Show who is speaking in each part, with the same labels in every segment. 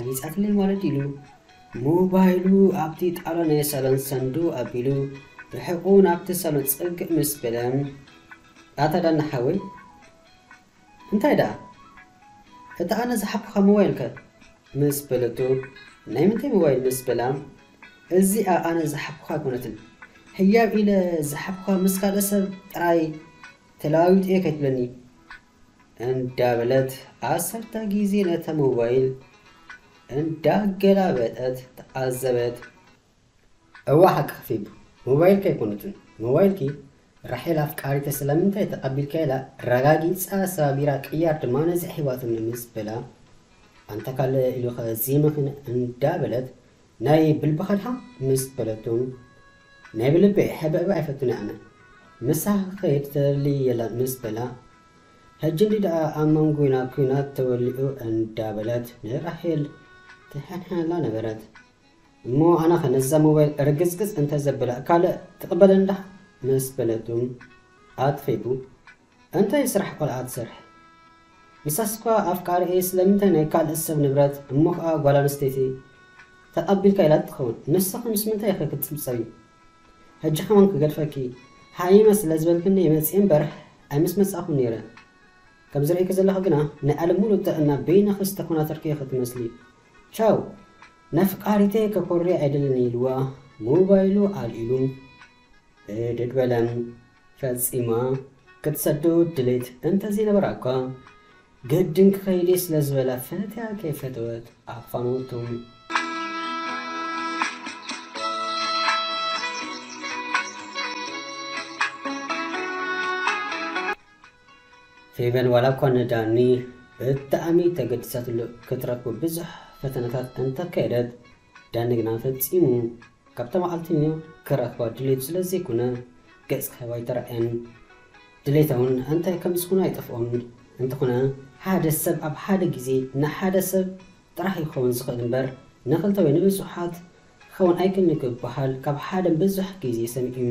Speaker 1: ገሊጻት ለይ ማለት ኢሉ ሞባይሉ ኣብቲ ጣራና የሰለን ሰንዱ ኣቢሉ ብሕቁን ኣብቲ ሰሎን ጽግእ ምስ በለም ኣታዳና ሓወይ እንታይ ዳ እታ ኣነ ዝሓብካ ሞባይልከ ምስ በለቱ ናይ ምንታይ ሞባይል ምስ በላም እዚ ኣነ ዝሓብካ ኮነትን ሕያብ ኢለ ዝሓብካ ምስ ካልእ ሰብ ጥራይ ተላዊጥ እየ ከይትብለኒ እንዳበለት 10 ጊዜ ነታ ሞባይል እንዳገላበጠት ተዓዘበት እዋ ሓቂ ፊብ ሞባይል ከይኮነትን ሞባይልኪ ራሒል ኣፍቃሪተ ስለምንታይ ተቐቢልካ ኢላ ረጋጊፃ ሰባቢራ ቅያር ድማ ነዚ ሕይወትን ምስ በላ ኣንተ ካልእ ኢሉኸ ዚምኽን እንዳበለት ናይ ብልብኸድኻ ምስ በለቱም ናይ ብልቢ ሕበብ ኣይፈቱን ኣነ ምሳኽ ኸይድ ተደሊ የላ ምስ በላ ሕጂ እንዲዳ ኣብ መንጎና ኩናት ተወሊዑ እንዳበለት ንራሒል ትሕንሕላ ነበረት እሞ ኣነ ኸነዛ ሞባይል ርግዝግዝ እንተዘበላ ካልእ ትቕበለ እንዳ ምስ በለቱም ኣጥፊቡ እንታይ ስራሕ ቆልዓ ትሰርሕ ንሳስኳ ኣፍቃሪ እየ ስለምንታይ ናይ ካልእ ሰብ ንብረት እሞ ከዓ ጓል ኣንስተይቲ ተቐቢልካ ኢላ ትኸውን ንስኻ ምስ ምንታይ ኢኸ ክትፅብፀብ ሕጂ ኸመን ክገድፈኪ ሓይመ ስለ ዝበልክኒ የመፅእ እምበር ኣይምስ መጻእኹ ነይረ ከም ዝርእይከ ዘለኹ ግና ናይ ዓለም ሙሉእ ጥዕና በይነኺ ዝተኮናተርኪ ክትመስሊ ቻው ነፍቃሪቴ ከኮሪ ኣይደልን ኢልዋ ሞባይሉ ኣልኢሉ እድድ በለም ፈጺማ ክትሰዱ ድሌት እንተዘይነበራ እኳ ገድን ክኸይደ ስለ ዝበላ ፈትያ ከይፈተወት ኣፋኖቱም ፌበን ዋላ እኳ ነዳኒ ብጣዕሚ ተገዲሳትሉ ክትረክቡ ብዙሕ ፈተነታት እንተካየደት ዳኒ ግና ፈጺሙ ካብታ መዓልትንዮ ክረክባ ድሌት ስለዘይኮነ ገጽ ክህባ ይተረአየን ድሌታ እውን እንታይ ከም ዝኮነ ኣይጠፍኦም እንተኾነ ሓደ ሰብ ኣብ ሓደ ግዜ ንሓደ ሰብ ጥራሕ ይኸውን ዝኽእል እምበር ንኽልተ ወይ ንብዙሓት ክኸውን ኣይክእልን ክበሃል ካብ ሓደ ብዙሕ ግዜ ሰሚዑ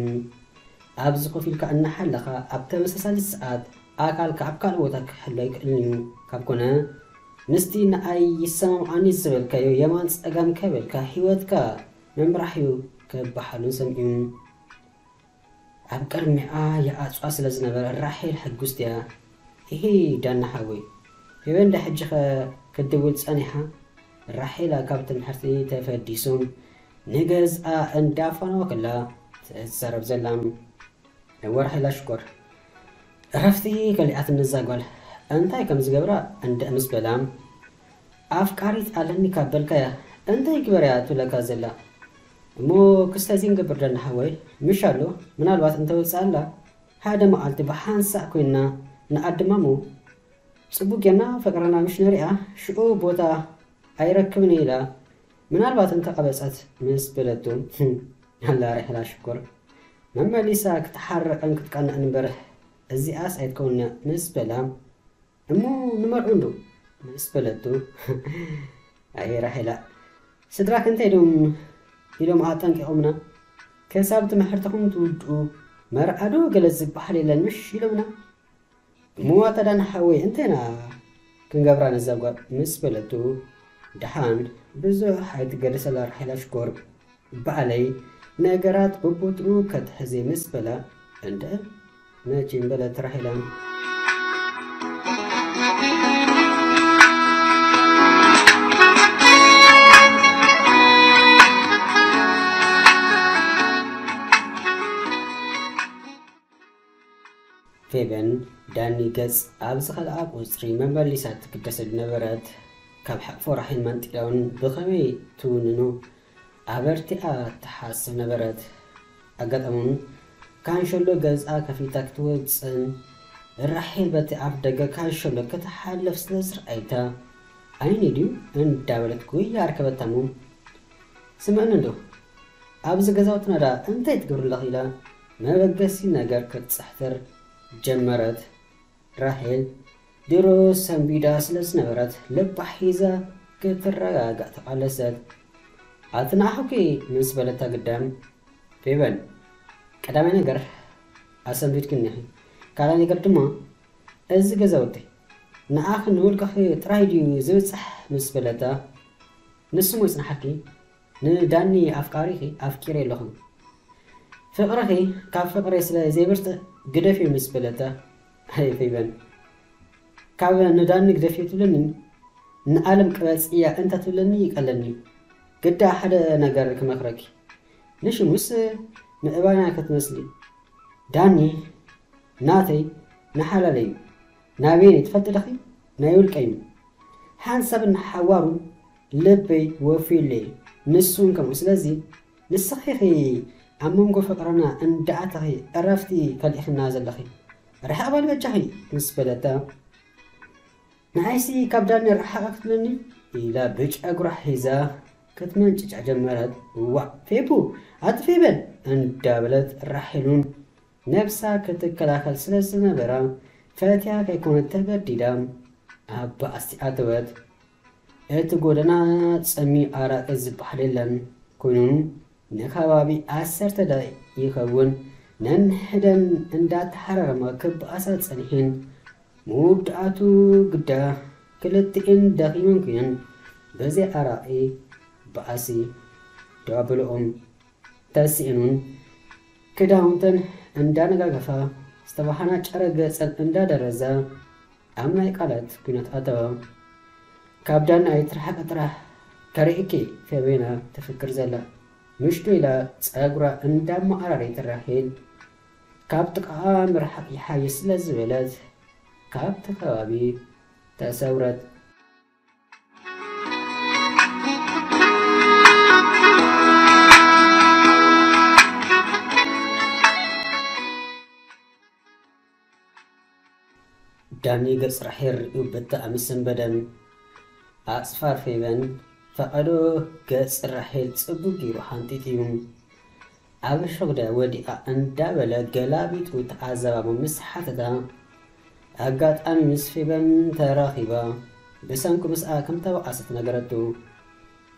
Speaker 1: ኣብዚ ኮፍ ኢልካ እናሓለኻ ኣብ ተመሳሳሊ ሰዓት ኣካልካ ኣብ ካልእ ቦታ ክሕሎ ኣይክእልን እዩ ካብ ኮነ ምስቲ ንኣይ ይሰማምዓኒ ዝበልካዮ የማን ፀጋም ከበልካ ሂወትካ መምራሕ እዩ ክበሓሉን ሰሚዑ ኣብ ቅድሚኣ የኣፅዋ ስለ ዝነበረ ራሒል ሕጉስት እያ ይሄ ዳና ሓወይ ሄበን ዳ ሕጂ ክድውል ፀኒሓ ራሒል ካብ ትምህርቲ ተፈዲሶም ንገዝኣ እንዳፋነወ ከላ ትዛረብ ዘላም ወራሒል ኣሽኮር ረፍቲ ከሊኣት ንዛጓል እንታይ ከም ዝገብራ እንደ ምስ በላም ኣፍቃሪት ኣለኒ ካብ በልካያ እንታይ ግበርያ ትብለካ ዘላ እሞ ክስተዚ ንገብር ዳና ሓወይ ምሽ ኣሎ ምናልባት እንተወፅእ ኣላ ሓደ መዓልቲ ብሓንሳእ ኮይና ንኣድማሙ ፅቡቅ ጌርና ፍቅርና ምሽ ነሪኣ ሽዑ ቦታ ኣይረክብን ኢላ ምናልባት እንተቐበፀት ምስ በለቱ ኣላ ራሒል ኣሽኮር መመሊሳ ክትሓርቕን ክትቀንዕን እምበር እዚኣስ ኣይትከውንያ ምስ በላ እሞ ንመርዑ እንዶ ምስ በለቱ ኣይ ራሒላ ስድራክ እንታይ ዶም ኢሎም ኣጠንቂቖምና ከሳብ ትምህርትኹም ትውድኡ መርዓዶ ገለ ዝበሃል የለን ምሽ ኢሎምና እሞ ኣተዳና ሓወይ እንተይና ክንገብራ ነዛጓል ምስ በለቱ ድሓን ብዙሕ ኣይትገደሰላ ራሒል ኣሽኮር በዓለይ ነገራት በቦትኡ ከትሕዘ ምስ በላ እንደ መቼም በለት ራሒላ ፌበን ዳኒ ገጽ ኣብ ዝኸልኣ ቁፅሪ መመሊሳት ትግደሰሉ ነበረት ካብ ሓቅፎ ራሒል መንጢላውን ብኸመይ ትውንኑ ኣበርቲኣ ትሓስብ ነበረት ኣጋጠሙን ካንሸሎ ገዝኣ ከፊታ ክትወፅን ራሒል በቲ ኣብ ደገ ካንሸሎ ክትሓልፍ ስለ ዝረኣይታ ኣይኒ ድዩ እንዳበለት ጉያ ኣርከበታሙ ስምዕን እንዶ ኣብዚ ገዛውትና ዳ እንታይ ትገብርለኽ ኢላ መበገሲ ነገር ክትፅሕትር ጀመረት ራሒል ድሮ ሰንቢዳ ስለ ዝነበረት ልባ ሒዛ ክትረጋጋእ ተቃለሰት ኣትናሕኪ ምስ በለታ ግዳም ፌበን ቀዳማይ ነገር ኣሰንቢድክኒ ካልኣይ ነገር ድማ እዚ ገዛውቲ ንኣኽን ንውልቀኺ ጥራይ ድዩ ዝብፅሕ ምስ በለታ نسمو يصنحكي نداني أفكاري أفكيري لهم فقرخي كاب فقري سلا زي برت قدفي مسبلته هاي فيبن كاب نداني قدفي تلني نعلم كبس إيا أنت تلني يقلني قد أحد نقرك مخرك نشو مس نقبانا كتمسلي داني ناتي نحلالي نابيني تفضل أخي نايول كيم حانسب نحوارو لبي وفيلي نسون كم سلازي نسخيخي عمونكو فقرنا ان دعاتخي عرفتي كالإخي نازل لخي رح أبالي بجاهي نسبلتا نعيسي كابداني رح أكتلني إلا بيج أقرح هيزا كتمن ججع جمرات فيبو عاد فيبن ان دابلت رحلون نفسا كتكلاخل سلسلنا برا فاتيا كيكون التبرديدا أبا أستيقاتوات اتقودنا تسمي آراء الزبحللن كونون نخوابي أسر تداي يخون ننحدن اندات حرر مكب أسد سنحين مودعاتو قدا كلتين داخي ممكن بزي آرائي بأسي دوابلهم تسئنون كداونتن اندان غاقفا استبحانا چرق سل انداد رزا أمناي قالت كنت أتوا كابدان أي ترحق أطرح كاريكي فيبينا تفكر زلا مشتو إلى تساقرا اندام مقراري ترحيل كابتك مرحق يحايس لزبلت كابتك وابي تساورت دامي قص رحير يبتا أمسن بدن أصفار فيبن فقدو قص رحيل تصبوكي روحانتي تيوم أبشوك دا ودي أندا بلا قلابيت وتعزبا بمسحة دا أقات أمي مس فيبن تراخيبا بسانكو مسأة كم تاو أسط نقردو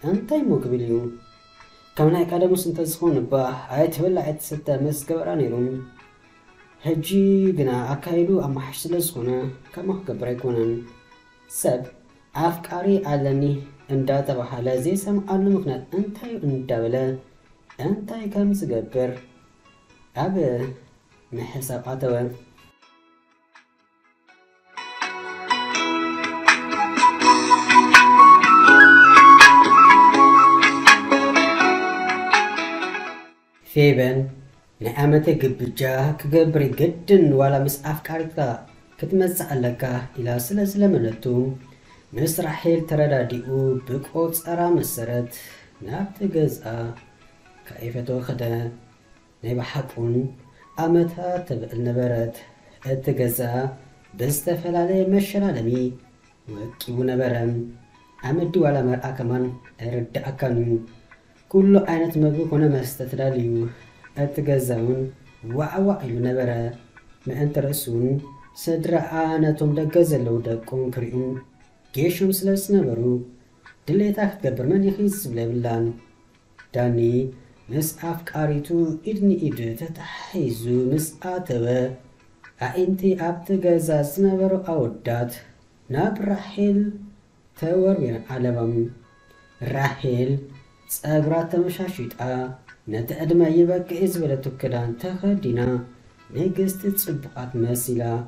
Speaker 1: أنتاي موكبليو كمنا يقادمو سنتزخون با عيت ولا عيت ستة مس قبرانيرون هجي قنا أكايدو أما حشلس هنا كما قبريكونن سب أفكاري علني اندا تبحالا زي سمعنا مخنات انتاي اندابلا انتاي كم سقبر أب محساب عطوان فيبن نعمتك بجا كقبري قدن ولا مس أفكارك كتمزع لك إلى سلسلة منتو مسرحيل ترداديو بقوت أرى مسرت نابت جزء كيفتو خدا نيبا حقون أمتها تبقى النبرت التجزء بستفلالي مشلالمي وكيو نبرم أمدو على مرأة كمان أرد أكانو كل عينة مبوك ونما استتلاليو التجزاون وعوائل نبرة ما أنت رسون سدر آنتم دجزلو دكون كريم كيشم سلس نبرو دليتاك تقبر من يخيز بلبلان داني مس أفكاريتو إدني إدو تتحيزو مس آتوا أنتي أبتجزاز نبرو أودات ناب رحيل تور بين علبم رحيل سأقرات مشاشيتا نتأدم يبقى إزولة كدان تخدينا نجست تصبقات مسيلة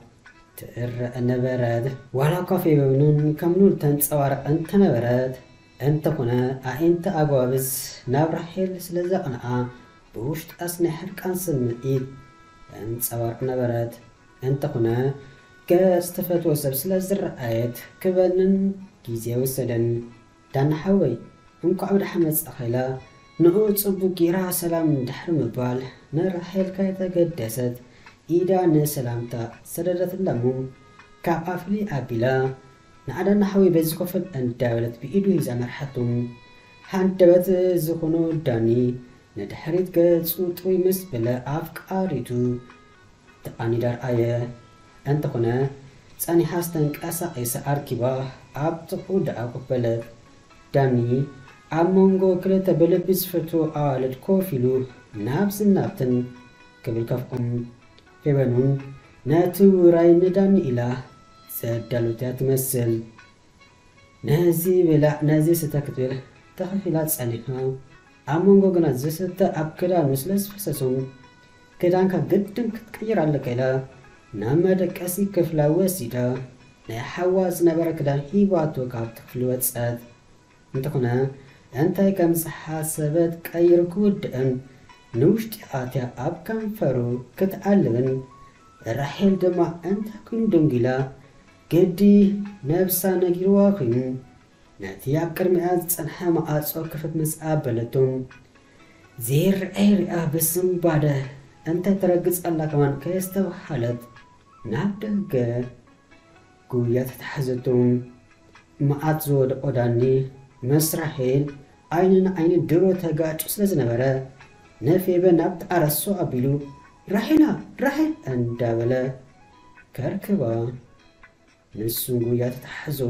Speaker 1: تقرأ النبراد ولا كافي بمنون كمنون تنتصور أنت نبراد أنت هنا أنت أقوابز نابرحيل سلزقنا بوشت أسنحر كان سمئيد تنتصور نبراد أنت هنا كاستفت وسب سلزر آيات كبنن جيزي وسدن دان حوي انكو عبد حمد أخيلا نعود صبوكي را سلام دحر مبال نرحيل كايتا قدست إيدا نسلامتا سددت اللمو كافلي أبلا نعدا نحوي بزكوفل أن داولت بإيدو إذا مرحتم حندبت زخونو داني ندحريت قدسو طوي مسبلا أفكاريتو تقاني دار آية أنت هنا تاني حاستنك أسا إيسا أركبا أبتقو دا أقبلت داني أمونغو كلتا بلبس فتو آلت كوفيلو نابس النابتن قبل كفقم فيبنون ناتو راي ندان إله سدالو تاتمثل نازي بلا نازي ستكتبر ተኸፊላ ጸኒሓ ኣብ መንጎ ግና ዝስተ ኣብ ክዳኑ ስለዝፈሰሱ ክዳንካ ግድም ክትቀይር ኣለካ ኢላ ናብ መደቀሲ ክፍላ ወሲዳ ናይ ሓዋ ዝነበረ ክዳን ሂባቶ ካብቲ ክፍሊ ወፀት እንተኾነ እንታይ ከም ዝሓሰበት ቀይር ክውድእን ንውሽጢ ኣትያ ኣብ ከንፈሩ ክትዓልብን ራሔል ድማ እንታይ ኮይኑ ደንጊላ ገዲ ነብሳ ነጊርዋ ኮይኑ ነቲ ኣብ ቅድሚኣ ዝጸንሐ ማዕጾ ክፍት ምስ ኣበለቶም ዘይርአይ ሪኣ ብስምባደ እንታይ ተረግጽ ኣላ ከማን ከየስተባሃለት ናብ ደገ ጉያ ተታሕዘቶም መዓት ዝወደቆ ዳኒ ምስ ራሔል ዓይኒ ንዓይኒ ድሮ ተጋጭ ስለ ዝነበረ ነፌበ ናብቲ ኣረሶ ኣቢሉ ራሔል እንዳበለ ከርክባ ንሱን ጉያ ተታሕዞ